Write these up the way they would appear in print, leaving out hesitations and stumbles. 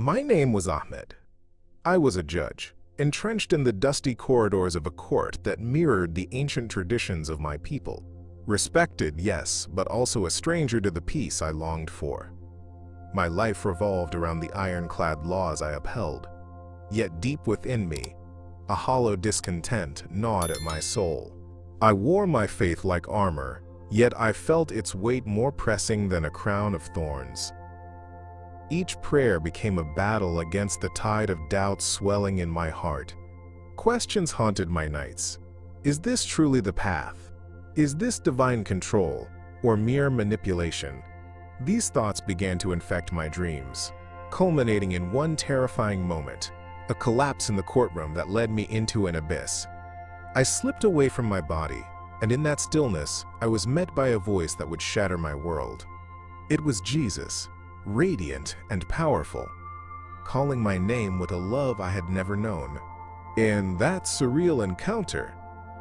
My name was Ahmed. I was a judge, entrenched in the dusty corridors of a court that mirrored the ancient traditions of my people. Respected, yes, but also a stranger to the peace I longed for. My life revolved around the ironclad laws I upheld. Yet deep within me, a hollow discontent gnawed at my soul. I wore my faith like armor, yet I felt its weight more pressing than a crown of thorns. Each prayer became a battle against the tide of doubt swelling in my heart. Questions haunted my nights. Is this truly the path? Is this divine control, or mere manipulation? These thoughts began to infect my dreams, culminating in one terrifying moment, a collapse in the courtroom that led me into an abyss. I slipped away from my body, and in that stillness, I was met by a voice that would shatter my world. It was Jesus, radiant and powerful, calling my name with a love I had never known. In that surreal encounter,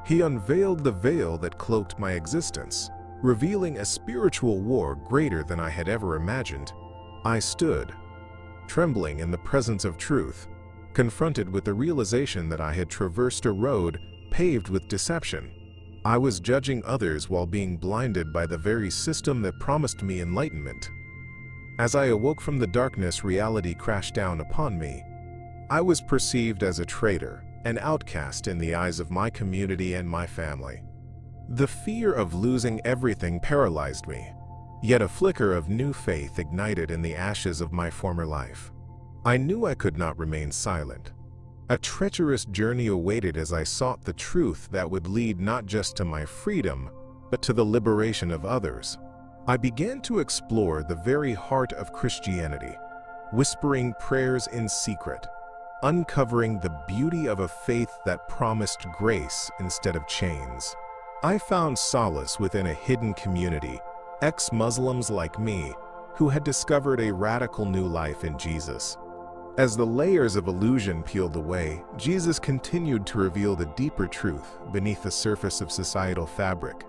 he unveiled the veil that cloaked my existence, revealing a spiritual war greater than I had ever imagined. I stood, trembling in the presence of truth, confronted with the realization that I had traversed a road paved with deception. I was judging others while being blinded by the very system that promised me enlightenment. As I awoke from the darkness, reality crashed down upon me. I was perceived as a traitor, an outcast in the eyes of my community and my family. The fear of losing everything paralyzed me, yet a flicker of new faith ignited in the ashes of my former life. I knew I could not remain silent. A treacherous journey awaited as I sought the truth that would lead not just to my freedom, but to the liberation of others. I began to explore the very heart of Christianity, whispering prayers in secret, uncovering the beauty of a faith that promised grace instead of chains. I found solace within a hidden community, ex-Muslims like me, who had discovered a radical new life in Jesus. As the layers of illusion peeled away, Jesus continued to reveal the deeper truth beneath the surface of societal fabric.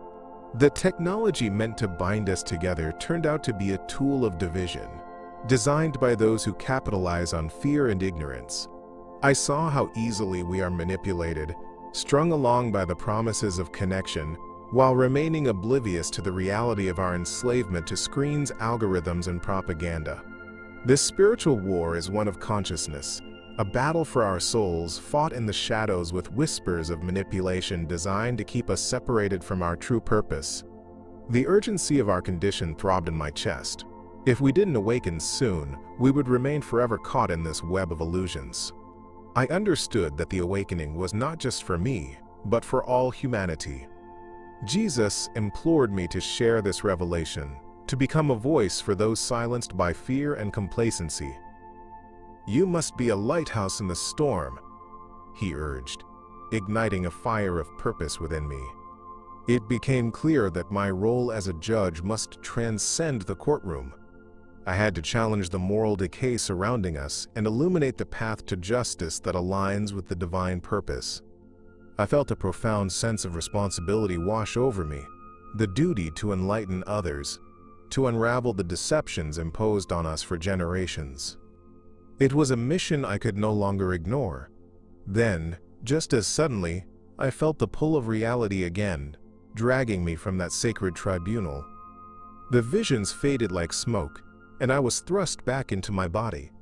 The technology meant to bind us together turned out to be a tool of division, designed by those who capitalize on fear and ignorance. I saw how easily we are manipulated, strung along by the promises of connection, while remaining oblivious to the reality of our enslavement to screens, algorithms, and propaganda. This spiritual war is one of consciousness, a battle for our souls fought in the shadows with whispers of manipulation designed to keep us separated from our true purpose. The urgency of our condition throbbed in my chest. If we didn't awaken soon, we would remain forever caught in this web of illusions. I understood that the awakening was not just for me, but for all humanity. Jesus implored me to share this revelation, to become a voice for those silenced by fear and complacency. "You must be a lighthouse in the storm," he urged, igniting a fire of purpose within me. It became clear that my role as a judge must transcend the courtroom. I had to challenge the moral decay surrounding us and illuminate the path to justice that aligns with the divine purpose. I felt a profound sense of responsibility wash over me, the duty to enlighten others, to unravel the deceptions imposed on us for generations. It was a mission I could no longer ignore. Then, just as suddenly, I felt the pull of reality again, dragging me from that sacred tribunal. The visions faded like smoke, and I was thrust back into my body.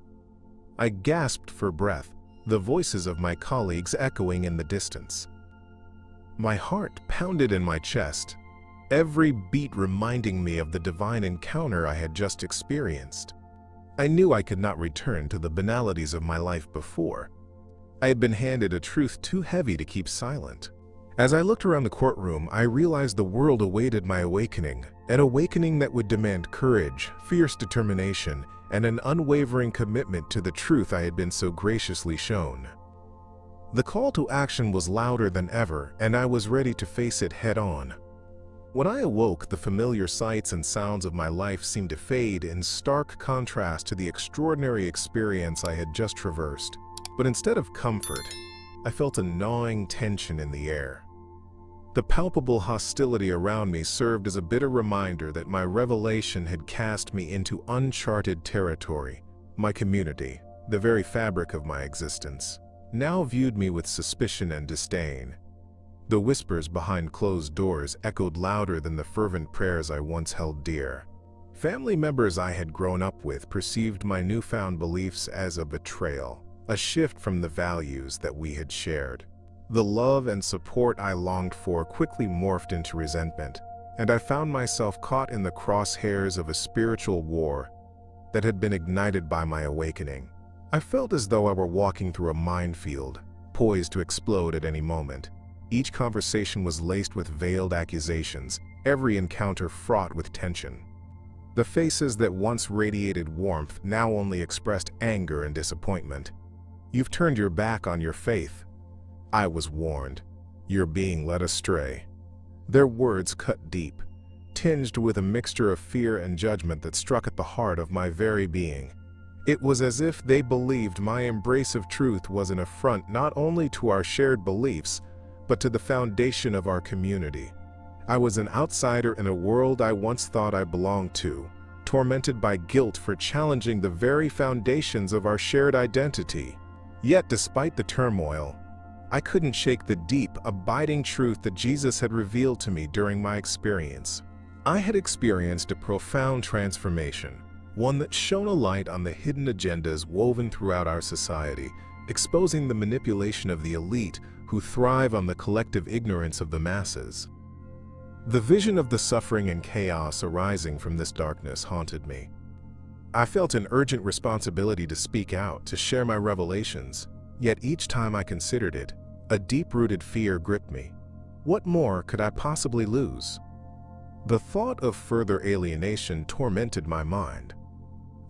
I gasped for breath, the voices of my colleagues echoing in the distance. My heart pounded in my chest, every beat reminding me of the divine encounter I had just experienced. I knew I could not return to the banalities of my life before. I had been handed a truth too heavy to keep silent. As I looked around the courtroom, I realized the world awaited my awakening, an awakening that would demand courage, fierce determination, and an unwavering commitment to the truth I had been so graciously shown. The call to action was louder than ever, and I was ready to face it head-on. When I awoke, the familiar sights and sounds of my life seemed to fade in stark contrast to the extraordinary experience I had just traversed. But instead of comfort, I felt a gnawing tension in the air. The palpable hostility around me served as a bitter reminder that my revelation had cast me into uncharted territory, my community, the very fabric of my existence, now viewed me with suspicion and disdain. The whispers behind closed doors echoed louder than the fervent prayers I once held dear. Family members I had grown up with perceived my newfound beliefs as a betrayal, a shift from the values that we had shared. The love and support I longed for quickly morphed into resentment, and I found myself caught in the crosshairs of a spiritual war that had been ignited by my awakening. I felt as though I were walking through a minefield, poised to explode at any moment. Each conversation was laced with veiled accusations, every encounter fraught with tension. The faces that once radiated warmth now only expressed anger and disappointment. "You've turned your back on your faith. I was warned. You're being led astray." Their words cut deep, tinged with a mixture of fear and judgment that struck at the heart of my very being. It was as if they believed my embrace of truth was an affront not only to our shared beliefs, but to the foundation of our community. I was an outsider in a world I once thought I belonged to, tormented by guilt for challenging the very foundations of our shared identity. Yet, despite the turmoil, I couldn't shake the deep, abiding truth that Jesus had revealed to me during my experience. I had experienced a profound transformation, one that shone a light on the hidden agendas woven throughout our society, exposing the manipulation of the elite who thrive on the collective ignorance of the masses. The vision of the suffering and chaos arising from this darkness haunted me. I felt an urgent responsibility to speak out, to share my revelations, yet each time I considered it, a deep-rooted fear gripped me. What more could I possibly lose? The thought of further alienation tormented my mind.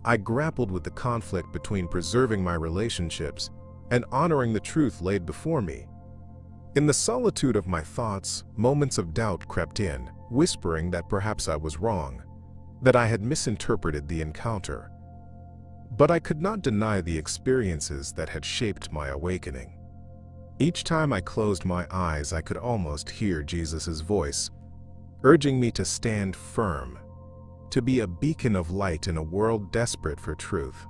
I grappled with the conflict between preserving my relationships and honoring the truth laid before me. In the solitude of my thoughts, moments of doubt crept in, whispering that perhaps I was wrong, that I had misinterpreted the encounter. But I could not deny the experiences that had shaped my awakening. Each time I closed my eyes, I could almost hear Jesus' voice, urging me to stand firm, to be a beacon of light in a world desperate for truth.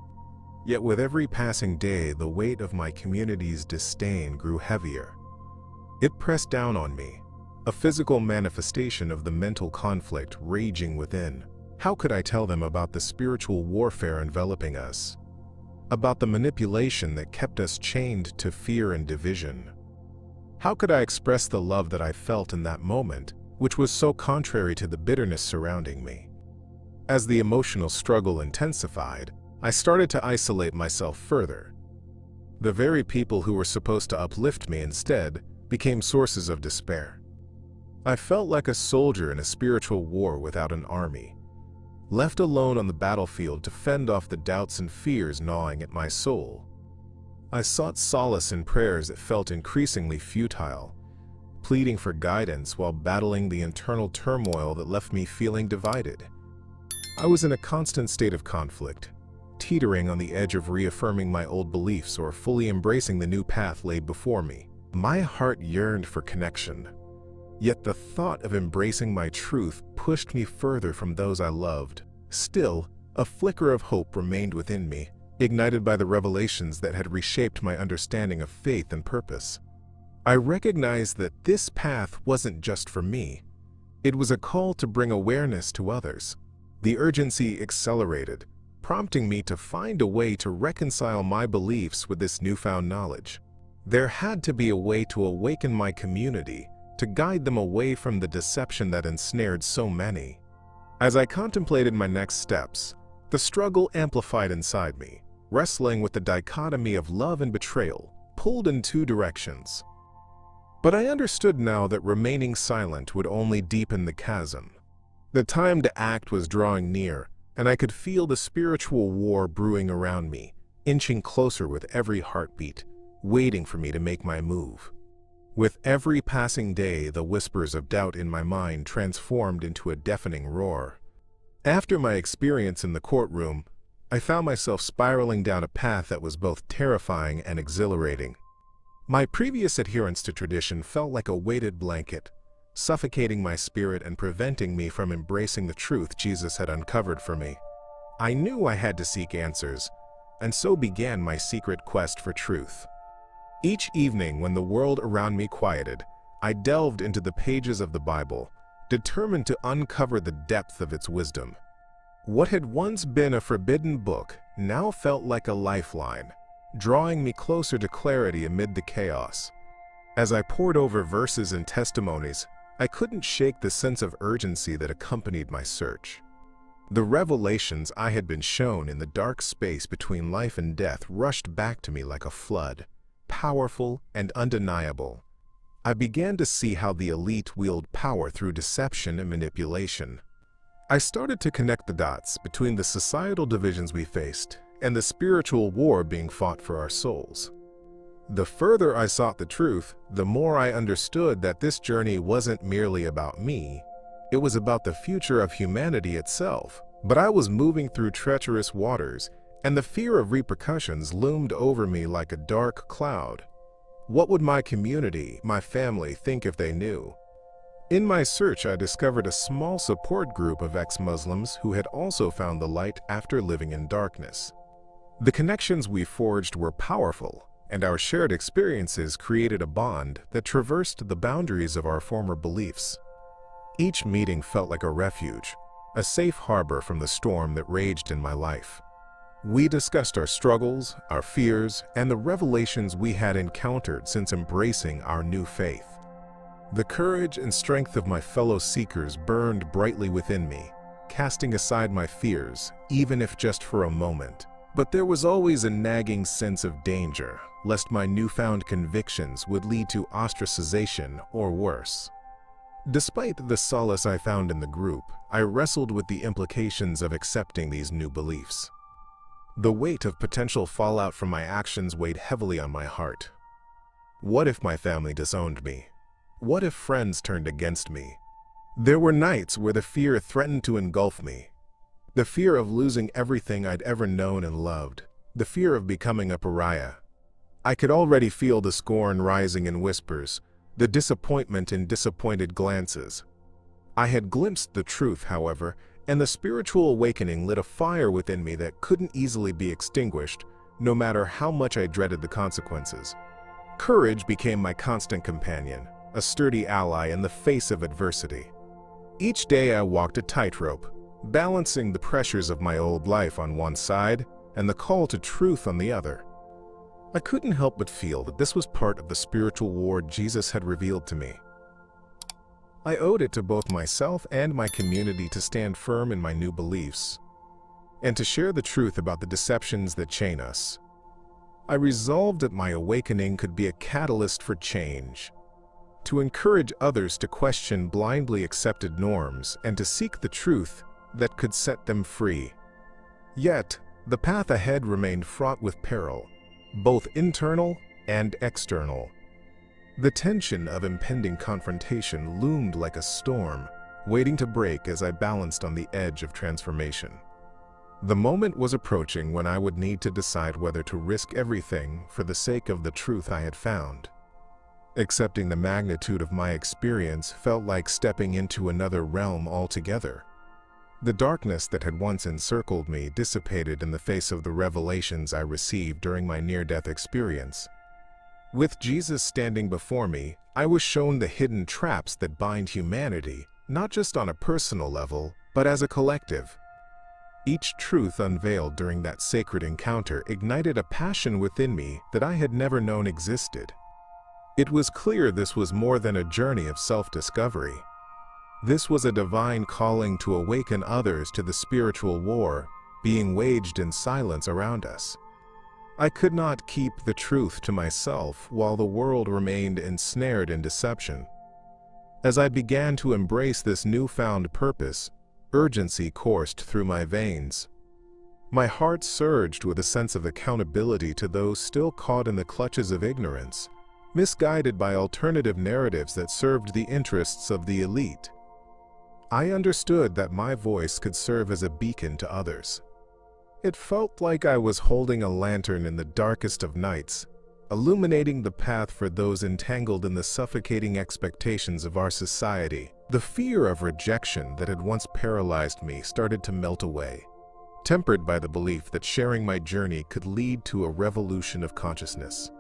Yet with every passing day, the weight of my community's disdain grew heavier. It pressed down on me, a physical manifestation of the mental conflict raging within. How could I tell them about the spiritual warfare enveloping us? About the manipulation that kept us chained to fear and division? How could I express the love that I felt in that moment, which was so contrary to the bitterness surrounding me? As the emotional struggle intensified, I started to isolate myself further. The very people who were supposed to uplift me instead became sources of despair. I felt like a soldier in a spiritual war without an army, left alone on the battlefield to fend off the doubts and fears gnawing at my soul. I sought solace in prayers that felt increasingly futile, pleading for guidance while battling the internal turmoil that left me feeling divided. I was in a constant state of conflict, teetering on the edge of reaffirming my old beliefs or fully embracing the new path laid before me. My heart yearned for connection, yet the thought of embracing my truth pushed me further from those I loved. Still, a flicker of hope remained within me, ignited by the revelations that had reshaped my understanding of faith and purpose. I recognized that this path wasn't just for me. It was a call to bring awareness to others. The urgency accelerated, prompting me to find a way to reconcile my beliefs with this newfound knowledge. There had to be a way to awaken my community, to guide them away from the deception that ensnared so many. As I contemplated my next steps, the struggle amplified inside me, wrestling with the dichotomy of love and betrayal, pulled in two directions. But I understood now that remaining silent would only deepen the chasm. The time to act was drawing near, and I could feel the spiritual war brewing around me, inching closer with every heartbeat, waiting for me to make my move. With every passing day, the whispers of doubt in my mind transformed into a deafening roar. After my experience in the courtroom, I found myself spiraling down a path that was both terrifying and exhilarating. My previous adherence to tradition felt like a weighted blanket, suffocating my spirit and preventing me from embracing the truth Jesus had uncovered for me. I knew I had to seek answers, and so began my secret quest for truth. Each evening when the world around me quieted, I delved into the pages of the Bible, determined to uncover the depth of its wisdom. What had once been a forbidden book now felt like a lifeline, drawing me closer to clarity amid the chaos. As I pored over verses and testimonies, I couldn't shake the sense of urgency that accompanied my search. The revelations I had been shown in the dark space between life and death rushed back to me like a flood, powerful and undeniable. I began to see how the elite wield power through deception and manipulation. I started to connect the dots between the societal divisions we faced and the spiritual war being fought for our souls. The further I sought the truth, the more I understood that this journey wasn't merely about me. It was about the future of humanity itself. But I was moving through treacherous waters, and the fear of repercussions loomed over me like a dark cloud. What would my community, my family, think if they knew? In my search, I discovered a small support group of ex-Muslims who had also found the light after living in darkness. The connections we forged were powerful, and our shared experiences created a bond that traversed the boundaries of our former beliefs. Each meeting felt like a refuge, a safe harbor from the storm that raged in my life. We discussed our struggles, our fears, and the revelations we had encountered since embracing our new faith. The courage and strength of my fellow seekers burned brightly within me, casting aside my fears, even if just for a moment. But there was always a nagging sense of danger, lest my newfound convictions would lead to ostracization or worse. Despite the solace I found in the group, I wrestled with the implications of accepting these new beliefs. The weight of potential fallout from my actions weighed heavily on my heart. What if my family disowned me? What if friends turned against me? There were nights where the fear threatened to engulf me. The fear of losing everything I'd ever known and loved. The fear of becoming a pariah. I could already feel the scorn rising in whispers, the disappointment in disappointed glances. I had glimpsed the truth, however, and the spiritual awakening lit a fire within me that couldn't easily be extinguished, no matter how much I dreaded the consequences. Courage became my constant companion, a sturdy ally in the face of adversity. Each day I walked a tightrope, balancing the pressures of my old life on one side and the call to truth on the other. I couldn't help but feel that this was part of the spiritual war Jesus had revealed to me. I owed it to both myself and my community to stand firm in my new beliefs, and to share the truth about the deceptions that chain us. I resolved that my awakening could be a catalyst for change, to encourage others to question blindly accepted norms and to seek the truth that could set them free. Yet, the path ahead remained fraught with peril, both internal and external. The tension of impending confrontation loomed like a storm, waiting to break as I balanced on the edge of transformation. The moment was approaching when I would need to decide whether to risk everything for the sake of the truth I had found. Accepting the magnitude of my experience felt like stepping into another realm altogether. The darkness that had once encircled me dissipated in the face of the revelations I received during my near-death experience. With Jesus standing before me, I was shown the hidden traps that bind humanity, not just on a personal level, but as a collective. Each truth unveiled during that sacred encounter ignited a passion within me that I had never known existed. It was clear this was more than a journey of self-discovery. This was a divine calling to awaken others to the spiritual war being waged in silence around us. I could not keep the truth to myself while the world remained ensnared in deception. As I began to embrace this newfound purpose, urgency coursed through my veins. My heart surged with a sense of accountability to those still caught in the clutches of ignorance, misguided by alternative narratives that served the interests of the elite. I understood that my voice could serve as a beacon to others. It felt like I was holding a lantern in the darkest of nights, illuminating the path for those entangled in the suffocating expectations of our society. The fear of rejection that had once paralyzed me started to melt away. tempered by the belief that sharing my journey could lead to a revolution of consciousness.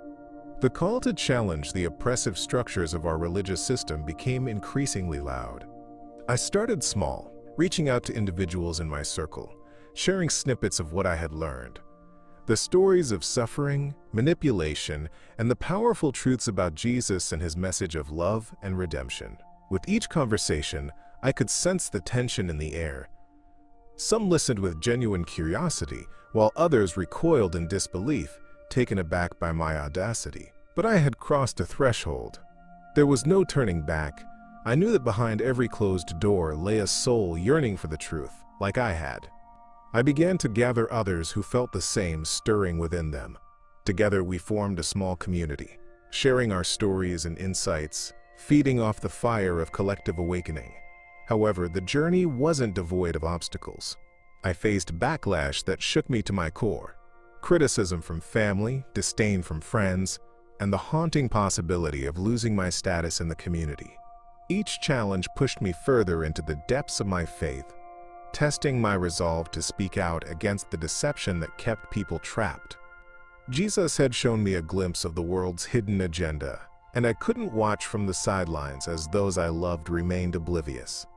The call to challenge the oppressive structures of our religious system became increasingly loud. I started small, reaching out to individuals in my circle, sharing snippets of what I had learned. The stories of suffering, manipulation, and the powerful truths about Jesus and his message of love and redemption. With each conversation, I could sense the tension in the air. Some listened with genuine curiosity, while others recoiled in disbelief, taken aback by my audacity. But I had crossed a threshold. There was no turning back. I knew that behind every closed door lay a soul yearning for the truth, like I had. I began to gather others who felt the same stirring within them. Together we formed a small community, sharing our stories and insights, feeding off the fire of collective awakening. However, the journey wasn't devoid of obstacles. I faced backlash that shook me to my core. Criticism from family, disdain from friends, and the haunting possibility of losing my status in the community. Each challenge pushed me further into the depths of my faith, testing my resolve to speak out against the deception that kept people trapped. Jesus had shown me a glimpse of the world's hidden agenda, and I couldn't watch from the sidelines as those I loved remained oblivious.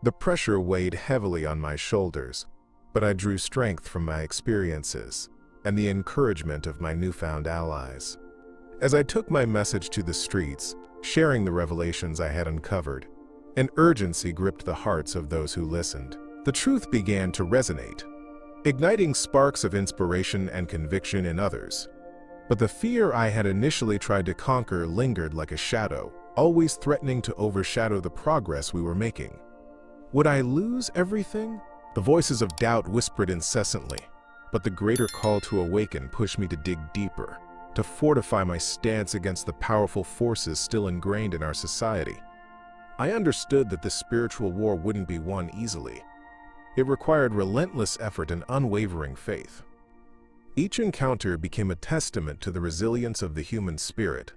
The pressure weighed heavily on my shoulders, but I drew strength from my experiences and the encouragement of my newfound allies. As I took my message to the streets, sharing the revelations I had uncovered, an urgency gripped the hearts of those who listened. The truth began to resonate, igniting sparks of inspiration and conviction in others. But the fear I had initially tried to conquer lingered like a shadow, always threatening to overshadow the progress we were making. Would I lose everything? The voices of doubt whispered incessantly, but the greater call to awaken pushed me to dig deeper, to fortify my stance against the powerful forces still ingrained in our society. I understood that this spiritual war wouldn't be won easily. It required relentless effort and unwavering faith. Each encounter became a testament to the resilience of the human spirit,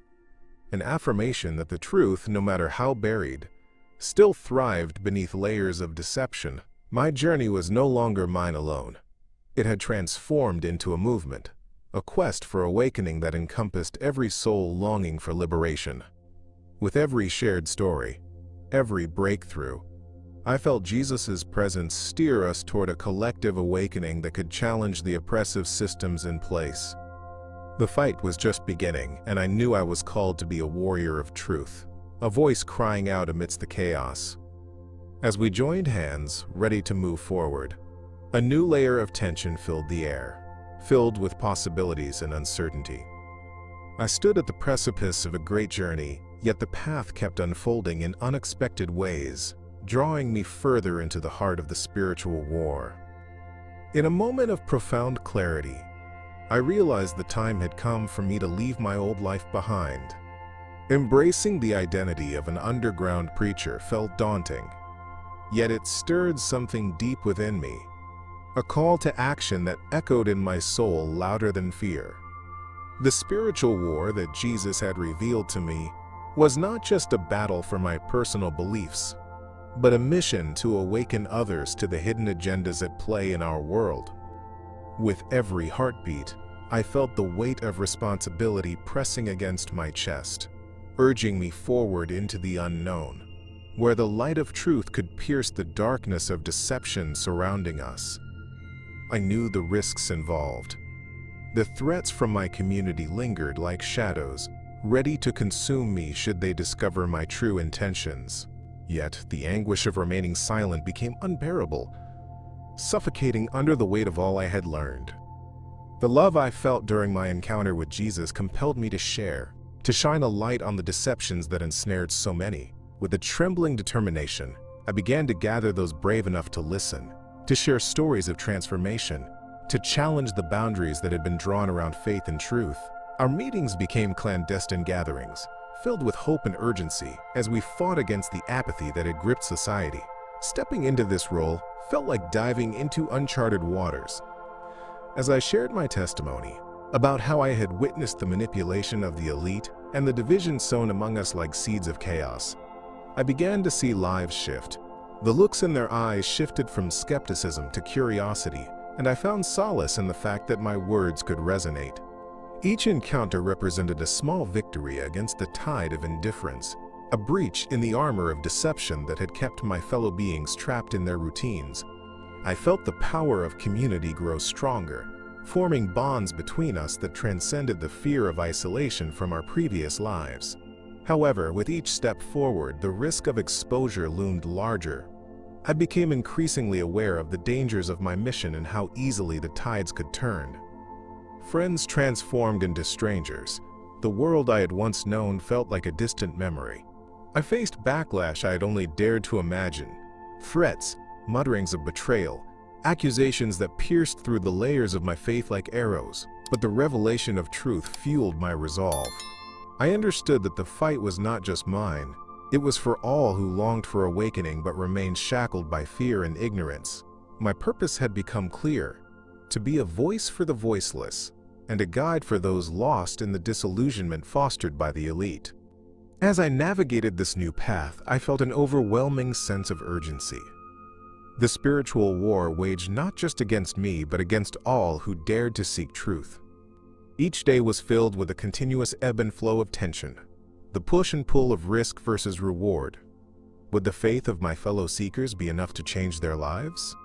an affirmation that the truth, no matter how buried, still thrived beneath layers of deception. My journey was no longer mine alone. It had transformed into a movement, a quest for awakening that encompassed every soul longing for liberation. With every shared story, every breakthrough, I felt Jesus' presence steer us toward a collective awakening that could challenge the oppressive systems in place. The fight was just beginning, and I knew I was called to be a warrior of truth, a voice crying out amidst the chaos. As we joined hands, ready to move forward, a new layer of tension filled the air, filled with possibilities and uncertainty. I stood at the precipice of a great journey, yet the path kept unfolding in unexpected ways, drawing me further into the heart of the spiritual war. In a moment of profound clarity, I realized the time had come for me to leave my old life behind. Embracing the identity of an underground preacher felt daunting, yet it stirred something deep within me, a call to action that echoed in my soul louder than fear. The spiritual war that Jesus had revealed to me was not just a battle for my personal beliefs, but a mission to awaken others to the hidden agendas at play in our world. With every heartbeat, I felt the weight of responsibility pressing against my chest, urging me forward into the unknown, where the light of truth could pierce the darkness of deception surrounding us. I knew the risks involved. The threats from my community lingered like shadows, ready to consume me should they discover my true intentions. Yet the anguish of remaining silent became unbearable, suffocating under the weight of all I had learned. The love I felt during my encounter with Jesus compelled me to share, to shine a light on the deceptions that ensnared so many. With a trembling determination, I began to gather those brave enough to listen, to share stories of transformation, to challenge the boundaries that had been drawn around faith and truth. Our meetings became clandestine gatherings, filled with hope and urgency as we fought against the apathy that had gripped society. Stepping into this role felt like diving into uncharted waters. As I shared my testimony about how I had witnessed the manipulation of the elite and the division sown among us like seeds of chaos, I began to see lives shift. The looks in their eyes shifted from skepticism to curiosity, and I found solace in the fact that my words could resonate. Each encounter represented a small victory against the tide of indifference, a breach in the armor of deception that had kept my fellow beings trapped in their routines. I felt the power of community grow stronger, forming bonds between us that transcended the fear of isolation from our previous lives. However, with each step forward, the risk of exposure loomed larger. I became increasingly aware of the dangers of my mission and how easily the tides could turn. Friends transformed into strangers. The world I had once known felt like a distant memory. I faced backlash I had only dared to imagine. Threats, mutterings of betrayal, accusations that pierced through the layers of my faith like arrows. But the revelation of truth fueled my resolve. I understood that the fight was not just mine. It was for all who longed for awakening but remained shackled by fear and ignorance. My purpose had become clear: to be a voice for the voiceless, and a guide for those lost in the disillusionment fostered by the elite. As I navigated this new path, I felt an overwhelming sense of urgency. The spiritual war waged not just against me, but against all who dared to seek truth. Each day was filled with a continuous ebb and flow of tension, the push and pull of risk versus reward. Would the faith of my fellow seekers be enough to change their lives?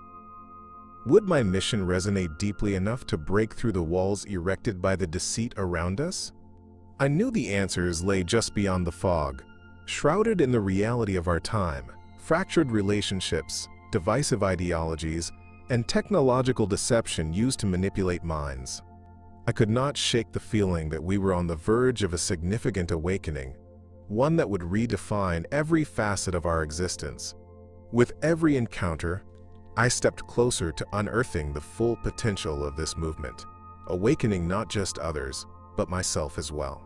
Would my mission resonate deeply enough to break through the walls erected by the deceit around us? I knew the answers lay just beyond the fog, shrouded in the reality of our time: fractured relationships, divisive ideologies, and technological deception used to manipulate minds. I could not shake the feeling that we were on the verge of a significant awakening, one that would redefine every facet of our existence. With every encounter, I stepped closer to unearthing the full potential of this movement, awakening not just others, but myself as well.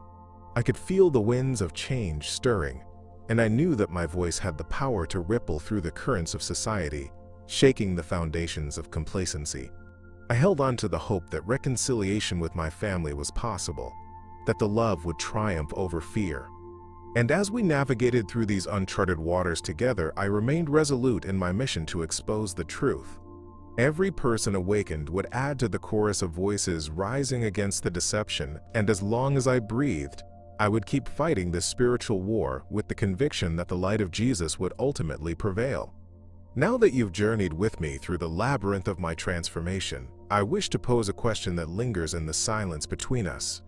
I could feel the winds of change stirring, and I knew that my voice had the power to ripple through the currents of society, shaking the foundations of complacency. I held on to the hope that reconciliation with my family was possible, that the love would triumph over fear. And as we navigated through these uncharted waters together, I remained resolute in my mission to expose the truth. Every person awakened would add to the chorus of voices rising against the deception, and as long as I breathed, I would keep fighting this spiritual war with the conviction that the light of Jesus would ultimately prevail. Now that you've journeyed with me through the labyrinth of my transformation, I wish to pose a question that lingers in the silence between us.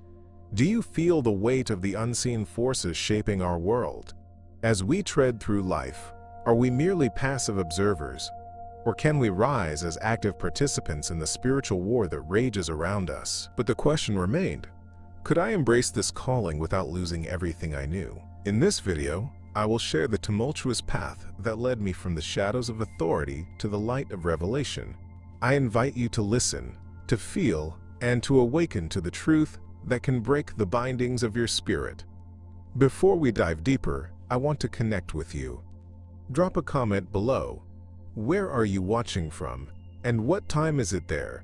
Do you feel the weight of the unseen forces shaping our world? As we tread through life, are we merely passive observers, or can we rise as active participants in the spiritual war that rages around us? But the question remained: could I embrace this calling without losing everything I knew? In this video, I will share the tumultuous path that led me from the shadows of authority to the light of revelation. I invite you to listen, to feel, and to awaken to the truth that can break the bindings of your spirit. Before we dive deeper, I want to connect with you. Drop a comment below. Where are you watching from, and what time is it there?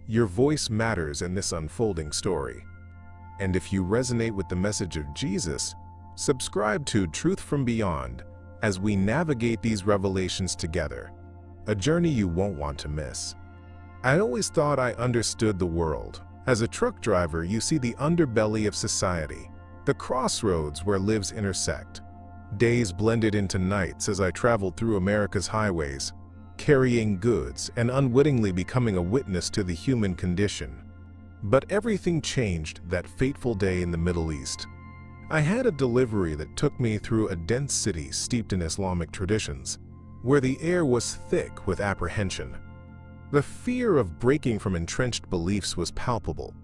Your voice matters in this unfolding story. And if you resonate with the message of Jesus, subscribe to Truth from Beyond as we navigate these revelations together, a journey you won't want to miss. I always thought I understood the world. As a truck driver, you see the underbelly of society, the crossroads where lives intersect. Days blended into nights as I traveled through America's highways, carrying goods and unwittingly becoming a witness to the human condition. But everything changed that fateful day in the Middle East. I had a delivery that took me through a dense city steeped in Islamic traditions, where the air was thick with apprehension. The fear of breaking from entrenched beliefs was palpable,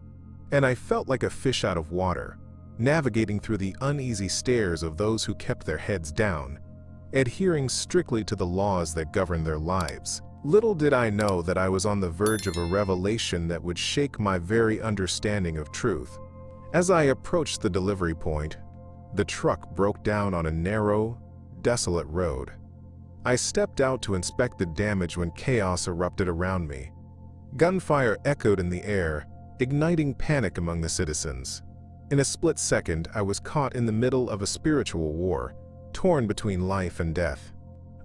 and I felt like a fish out of water, navigating through the uneasy stares of those who kept their heads down, adhering strictly to the laws that govern their lives. Little did I know that I was on the verge of a revelation that would shake my very understanding of truth. As I approached the delivery point, the truck broke down on a narrow, desolate road. I stepped out to inspect the damage when chaos erupted around me. Gunfire echoed in the air, igniting panic among the citizens. In a split second, I was caught in the middle of a spiritual war, torn between life and death.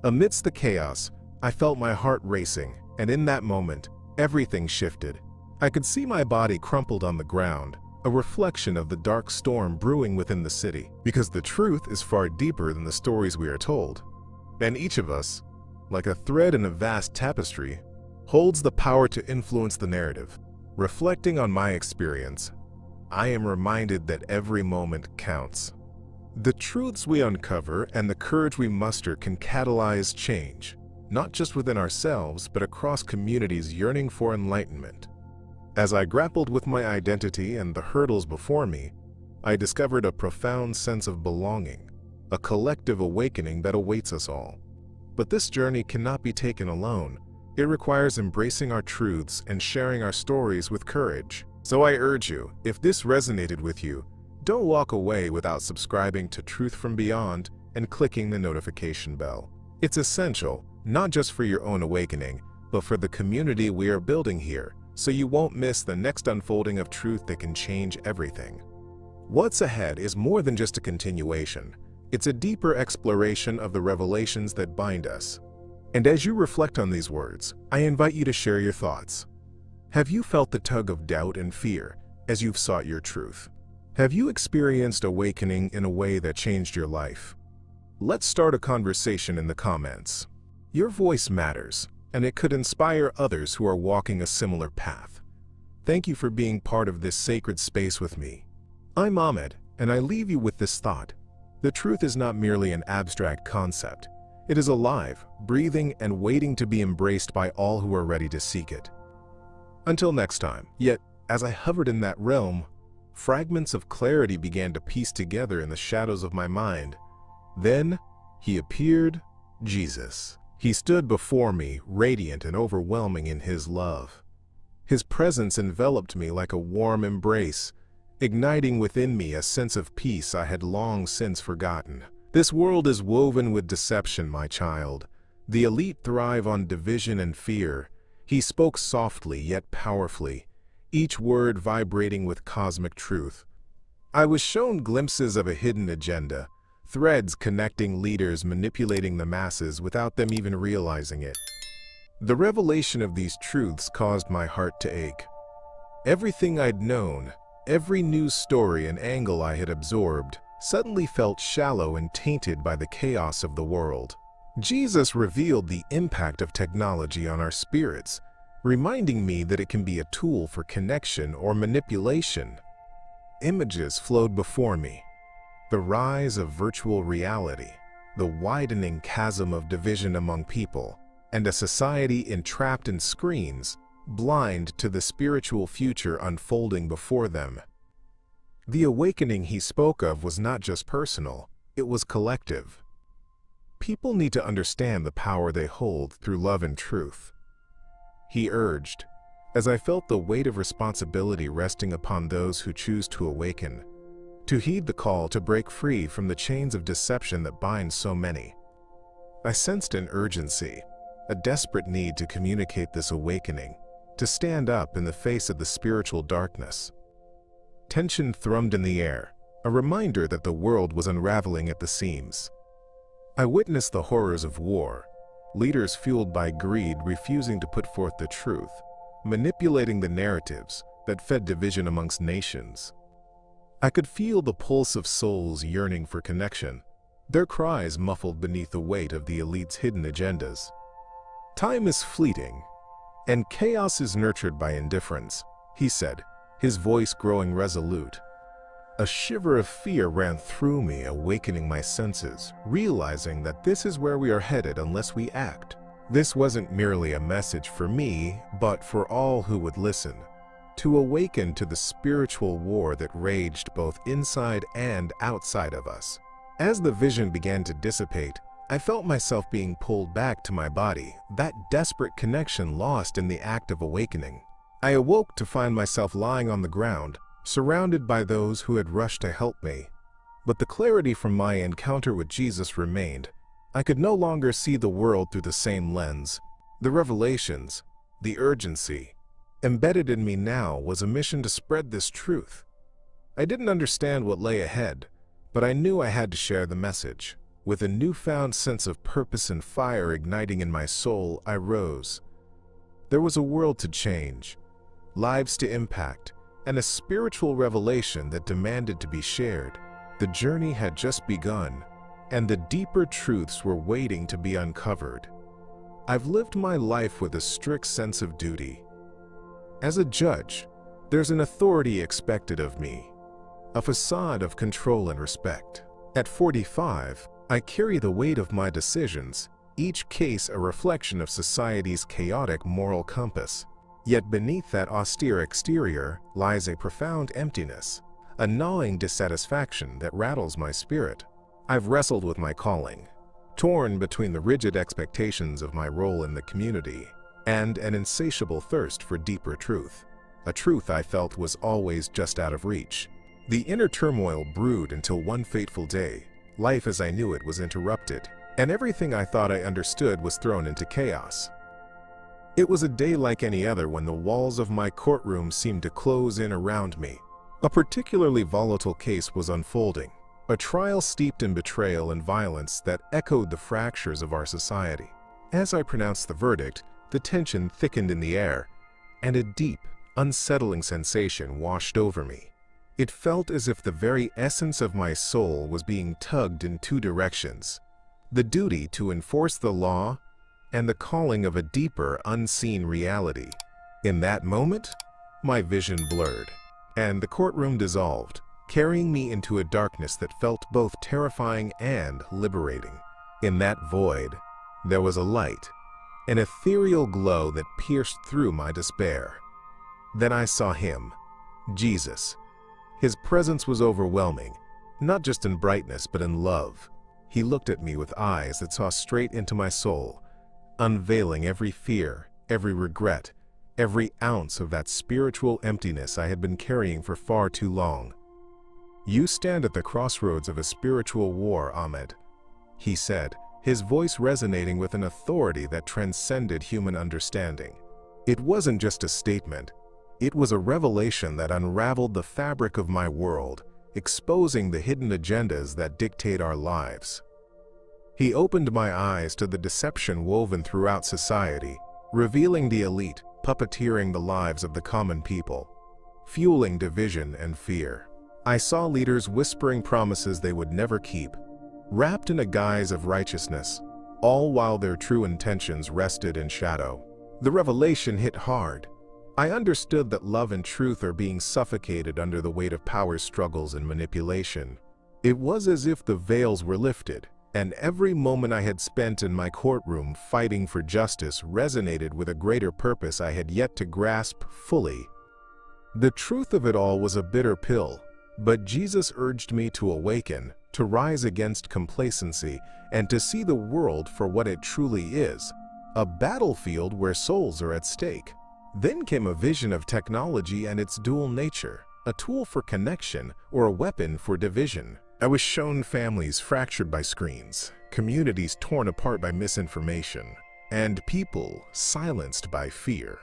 Amidst the chaos, I felt my heart racing, and in that moment, Everything shifted. I could see my body crumpled on the ground, a reflection of the dark storm brewing within the city. Because the truth is far deeper than the stories we are told. And each of us, like a thread in a vast tapestry, holds the power to influence the narrative. Reflecting on my experience, I am reminded that every moment counts. The truths we uncover and the courage we muster can catalyze change, not just within ourselves, but across communities yearning for enlightenment. As I grappled with my identity and the hurdles before me, I discovered a profound sense of belonging, a collective awakening that awaits us all. But this journey cannot be taken alone. It requires embracing our truths and sharing our stories with courage. So I urge you, if this resonated with you, don't walk away without subscribing to Truth from Beyond and clicking the notification bell. It's essential, not just for your own awakening, but for the community we are building here, so you won't miss the next unfolding of truth that can change everything. What's ahead is more than just a continuation. It's a deeper exploration of the revelations that bind us. And as you reflect on these words, I invite you to share your thoughts. Have you felt the tug of doubt and fear as you've sought your truth? Have you experienced awakening in a way that changed your life? Let's start a conversation in the comments. Your voice matters, and it could inspire others who are walking a similar path. Thank you for being part of this sacred space with me. I'm Ahmed, and I leave you with this thought. The truth is not merely an abstract concept. It is alive, breathing, and waiting to be embraced by all who are ready to seek it. Until next time. Yet, as I hovered in that realm, fragments of clarity began to piece together in the shadows of my mind. Then, he appeared, Jesus. He stood before me, radiant and overwhelming in his love. His presence enveloped me like a warm embrace, igniting within me a sense of peace I had long since forgotten. This world is woven with deception, my child. The elite thrive on division and fear. He spoke softly yet powerfully, each word vibrating with cosmic truth. I was shown glimpses of a hidden agenda, threads connecting leaders manipulating the masses without them even realizing it. The revelation of these truths caused my heart to ache. Everything I'd known, every news story and angle I had absorbed, suddenly felt shallow and tainted by the chaos of the world. Jesus revealed the impact of technology on our spirits, reminding me that it can be a tool for connection or manipulation. Images flowed before me. The rise of virtual reality, the widening chasm of division among people, and a society entrapped in screens, blind to the spiritual future unfolding before them. The awakening he spoke of was not just personal, it was collective. People need to understand the power they hold through love and truth. He urged, as I felt the weight of responsibility resting upon those who choose to awaken, to heed the call to break free from the chains of deception that bind so many. I sensed an urgency, a desperate need to communicate this awakening, to stand up in the face of the spiritual darkness. Tension thrummed in the air, a reminder that the world was unraveling at the seams. I witnessed the horrors of war, leaders fueled by greed refusing to put forth the truth, manipulating the narratives that fed division amongst nations. I could feel the pulse of souls yearning for connection, their cries muffled beneath the weight of the elite's hidden agendas. Time is fleeting, and chaos is nurtured by indifference, he said, his voice growing resolute. A shiver of fear ran through me, awakening my senses, realizing that this is where we are headed unless we act. This wasn't merely a message for me, but for all who would listen, to awaken to the spiritual war that raged both inside and outside of us. As the vision began to dissipate, I felt myself being pulled back to my body, that desperate connection lost in the act of awakening. I awoke to find myself lying on the ground, surrounded by those who had rushed to help me. But the clarity from my encounter with Jesus remained. I could no longer see the world through the same lens. The revelations, the urgency, embedded in me now was a mission to spread this truth. I didn't understand what lay ahead, but I knew I had to share the message. With a newfound sense of purpose and fire igniting in my soul, I rose. There was a world to change, lives to impact, and a spiritual revelation that demanded to be shared. The journey had just begun, and the deeper truths were waiting to be uncovered. I've lived my life with a strict sense of duty. As a judge, there's an authority expected of me, a facade of control and respect. At 45, I carry the weight of my decisions, each case a reflection of society's chaotic moral compass. Yet beneath that austere exterior lies a profound emptiness, a gnawing dissatisfaction that rattles my spirit. I've wrestled with my calling, torn between the rigid expectations of my role in the community and an insatiable thirst for deeper truth, a truth I felt was always just out of reach. The inner turmoil brewed until one fateful day, life as I knew it was interrupted, and everything I thought I understood was thrown into chaos. It was a day like any other when the walls of my courtroom seemed to close in around me. A particularly volatile case was unfolding, a trial steeped in betrayal and violence that echoed the fractures of our society. As I pronounced the verdict, the tension thickened in the air, and a deep, unsettling sensation washed over me. It felt as if the very essence of my soul was being tugged in two directions: the duty to enforce the law and the calling of a deeper, unseen reality. In that moment, my vision blurred, and the courtroom dissolved, carrying me into a darkness that felt both terrifying and liberating. In that void, there was a light, an ethereal glow that pierced through my despair. Then I saw him, Jesus. His presence was overwhelming, not just in brightness but in love. He looked at me with eyes that saw straight into my soul, unveiling every fear, every regret, every ounce of that spiritual emptiness I had been carrying for far too long. "You stand at the crossroads of a spiritual war, Ahmed," he said, his voice resonating with an authority that transcended human understanding. It wasn't just a statement. It was a revelation that unraveled the fabric of my world, exposing the hidden agendas that dictate our lives. He opened my eyes to the deception woven throughout society, revealing the elite puppeteering the lives of the common people, fueling division and fear. I saw leaders whispering promises they would never keep, wrapped in a guise of righteousness, all while their true intentions rested in shadow. The revelation hit hard. I understood that love and truth are being suffocated under the weight of power struggles and manipulation. It was as if the veils were lifted, and every moment I had spent in my courtroom fighting for justice resonated with a greater purpose I had yet to grasp fully. The truth of it all was a bitter pill, but Jesus urged me to awaken, to rise against complacency, and to see the world for what it truly is, a battlefield where souls are at stake. Then came a vision of technology and its dual nature, a tool for connection or a weapon for division. I was shown families fractured by screens, communities torn apart by misinformation, and people silenced by fear.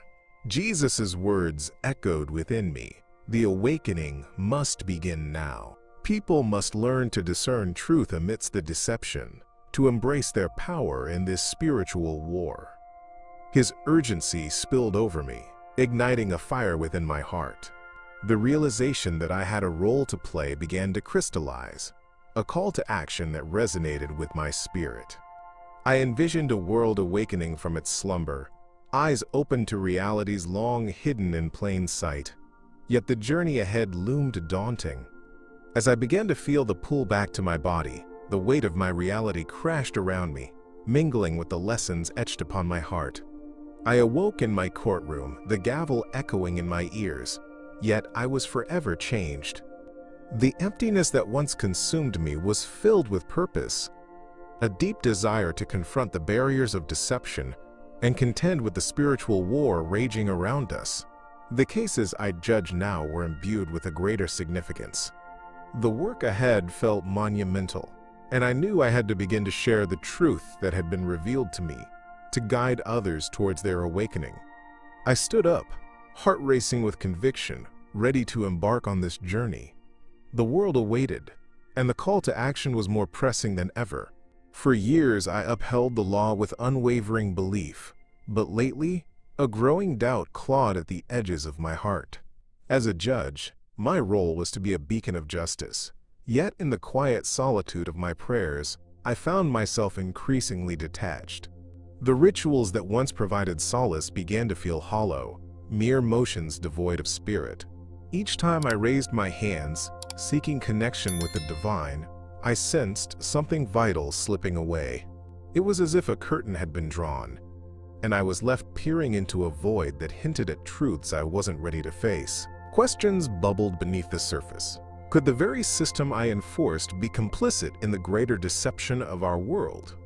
Jesus' words echoed within me. The awakening must begin now. People must learn to discern truth amidst the deception, to embrace their power in this spiritual war. His urgency spilled over me, igniting a fire within my heart. The realization that I had a role to play began to crystallize, a call to action that resonated with my spirit. I envisioned a world awakening from its slumber, eyes open to realities long hidden in plain sight. Yet the journey ahead loomed daunting. As I began to feel the pull back to my body, the weight of my reality crashed around me, mingling with the lessons etched upon my heart. I awoke in my courtroom, the gavel echoing in my ears, yet I was forever changed. The emptiness that once consumed me was filled with purpose, a deep desire to confront the barriers of deception and contend with the spiritual war raging around us. The cases I judged now were imbued with a greater significance. The work ahead felt monumental, and I knew I had to begin to share the truth that had been revealed to me, to guide others towards their awakening. I stood up, heart racing with conviction, ready to embark on this journey. The world awaited, and the call to action was more pressing than ever. For years I upheld the law with unwavering belief, but lately, A growing doubt clawed at the edges of my heart. As a judge, my role was to be a beacon of justice. Yet in the quiet solitude of my prayers, I found myself increasingly detached. The rituals that once provided solace began to feel hollow, mere motions devoid of spirit. Each time I raised my hands, seeking connection with the divine, I sensed something vital slipping away. It was as if a curtain had been drawn, and I was left peering into a void that hinted at truths I wasn't ready to face. Questions bubbled beneath the surface. Could the very system I enforced be complicit in the greater deception of our world?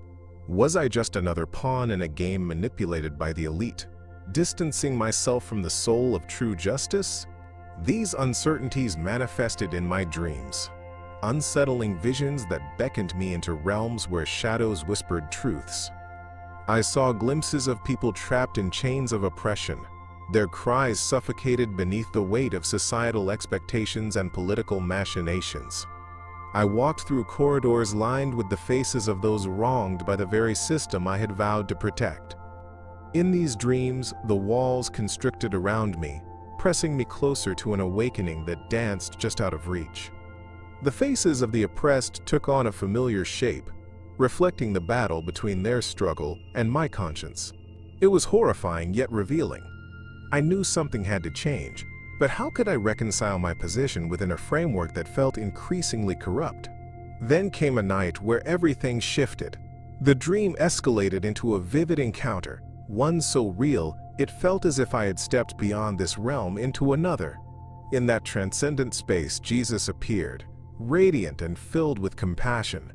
Was I just another pawn in a game manipulated by the elite, distancing myself from the soul of true justice? These uncertainties manifested in my dreams, unsettling visions that beckoned me into realms where shadows whispered truths. I saw glimpses of people trapped in chains of oppression, their cries suffocated beneath the weight of societal expectations and political machinations. I walked through corridors lined with the faces of those wronged by the very system I had vowed to protect. In these dreams, the walls constricted around me, pressing me closer to an awakening that danced just out of reach. The faces of the oppressed took on a familiar shape, reflecting the battle between their struggle and my conscience. It was horrifying yet revealing. I knew something had to change, but how could I reconcile my position within a framework that felt increasingly corrupt? Then came a night where everything shifted. The dream escalated into a vivid encounter, one so real it felt as if I had stepped beyond this realm into another. In that transcendent space, Jesus appeared, radiant and filled with compassion.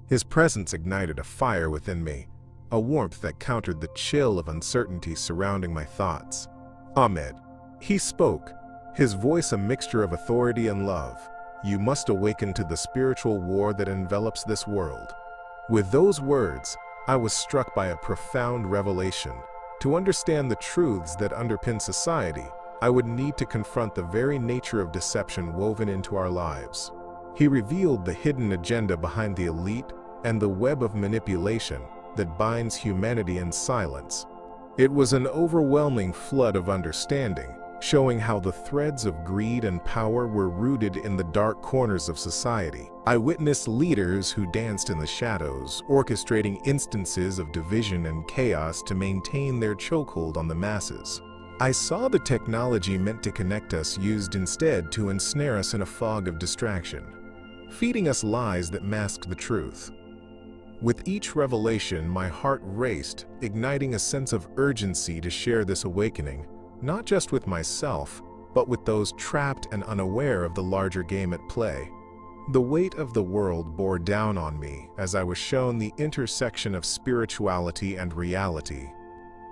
His presence ignited a fire within me, a warmth that countered the chill of uncertainty surrounding my thoughts. Ahmed, he spoke, his voice a mixture of authority and love. You must awaken to the spiritual war that envelops this world. With those words, I was struck by a profound revelation. To understand the truths that underpin society, I would need to confront the very nature of deception woven into our lives. He revealed the hidden agenda behind the elite and the web of manipulation that binds humanity in silence. It was an overwhelming flood of understanding, showing how the threads of greed and power were rooted in the dark corners of society. I witnessed leaders who danced in the shadows, orchestrating instances of division and chaos to maintain their chokehold on the masses. I saw the technology meant to connect us used instead to ensnare us in a fog of distraction, feeding us lies that masked the truth. With each revelation, my heart raced, igniting a sense of urgency to share this awakening, not just with myself, but with those trapped and unaware of the larger game at play. The weight of the world bore down on me as I was shown the intersection of spirituality and reality.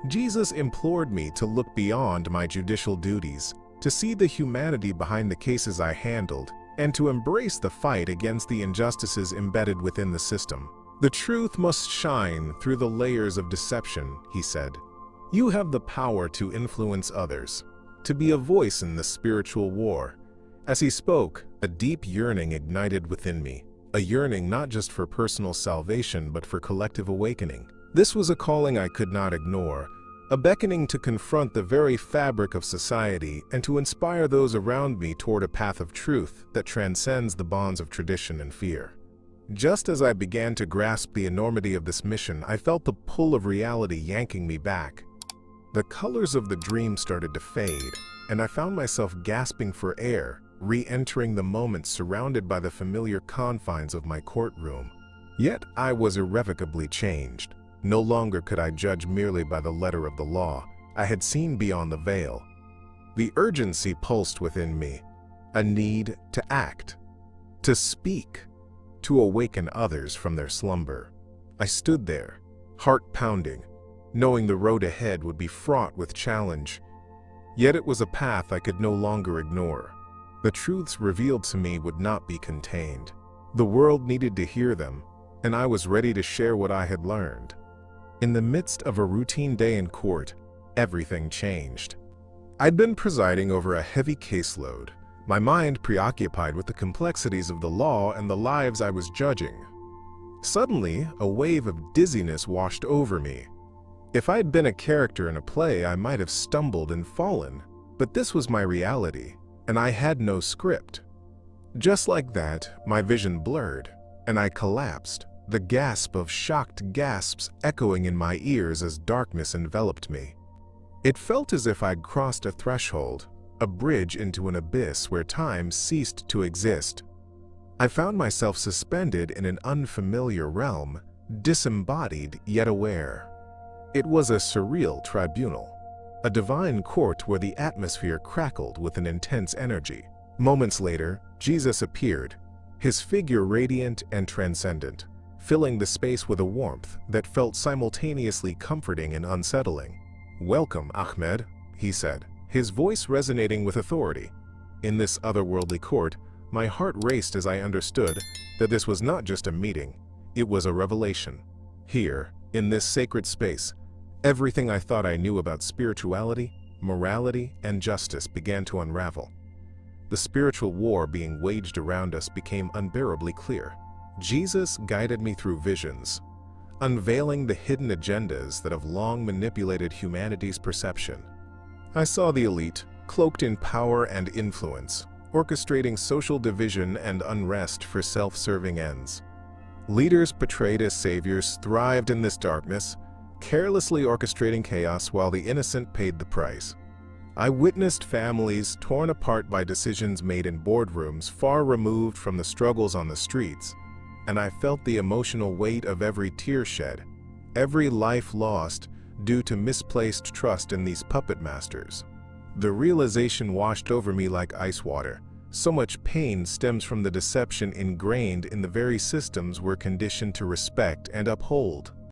Jesus implored me to look beyond my judicial duties, to see the humanity behind the cases I handled, and to embrace the fight against the injustices embedded within the system. The truth must shine through the layers of deception, he said. You have the power to influence others, to be a voice in the spiritual war. As he spoke, a deep yearning ignited within me, a yearning not just for personal salvation but for collective awakening. This was a calling I could not ignore, a beckoning to confront the very fabric of society and to inspire those around me toward a path of truth that transcends the bonds of tradition and fear. Just as I began to grasp the enormity of this mission, I felt the pull of reality yanking me back. The colors of the dream started to fade, and I found myself gasping for air, re-entering the moment surrounded by the familiar confines of my courtroom. Yet I was irrevocably changed. No longer could I judge merely by the letter of the law. I had seen beyond the veil. The urgency pulsed within me, a need to act, to speak, to awaken others from their slumber. I stood there, heart pounding, knowing the road ahead would be fraught with challenge. Yet it was a path I could no longer ignore. The truths revealed to me would not be contained. The world needed to hear them, and I was ready to share what I had learned. In the midst of a routine day in court, everything changed. I'd been presiding over a heavy caseload, my mind preoccupied with the complexities of the law and the lives I was judging. Suddenly, a wave of dizziness washed over me. If I'd been a character in a play, I might have stumbled and fallen, but this was my reality, and I had no script. Just like that, my vision blurred, and I collapsed, the gasp of shocked gasps echoing in my ears as darkness enveloped me. It felt as if I'd crossed a threshold, a bridge into an abyss where time ceased to exist. I found myself suspended in an unfamiliar realm, disembodied yet aware. It was a surreal tribunal, a divine court where the atmosphere crackled with an intense energy. Moments later, Jesus appeared, his figure radiant and transcendent, filling the space with a warmth that felt simultaneously comforting and unsettling. "Welcome, Ahmed," he said, his voice resonating with authority. In this otherworldly court, my heart raced as I understood that this was not just a meeting, it was a revelation. Here, in this sacred space, everything I thought I knew about spirituality, morality, and justice began to unravel. The spiritual war being waged around us became unbearably clear. Jesus guided me through visions, unveiling the hidden agendas that have long manipulated humanity's perception. I saw the elite, cloaked in power and influence, orchestrating social division and unrest for self-serving ends. Leaders portrayed as saviors thrived in this darkness, carelessly orchestrating chaos while the innocent paid the price. I witnessed families torn apart by decisions made in boardrooms far removed from the struggles on the streets, and I felt the emotional weight of every tear shed, every life lost due to misplaced trust in these puppet masters. The realization washed over me like ice water. So much pain stems from the deception ingrained in the very systems we're conditioned to respect and uphold.